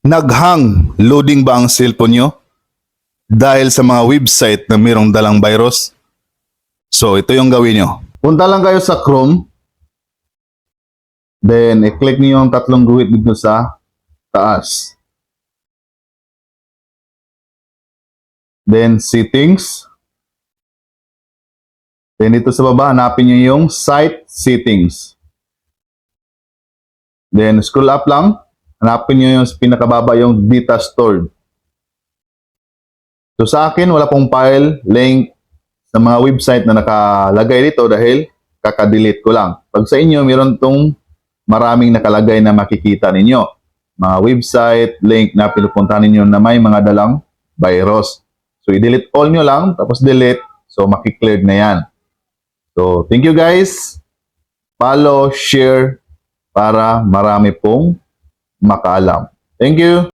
Naghang loading ba ang cellphone nyo dahil sa mga website na mayroong dalang virus? So, ito yung gawin nyo. Punta lang kayo sa Chrome. Then, i-click niyo yung tatlong guhit dito sa taas. Then, settings. Then, dito sa baba, hanapin niyo yung site settings. Then, scroll up lang. Hanapin niyo yung pinakababa yung data stored. So, sa akin, wala pong file, link sa mga website na nakalagay dito dahil kaka-delete ko lang. Pag sa inyo, meron tong maraming nakalagay na makikita ninyo. Mga website, link na pinupuntahan ninyo na may mga dalang virus. So, i-delete all nyo lang, tapos delete. So, makikleared na yan. So, thank you guys. Follow, share, para marami pong makaalam. Thank you.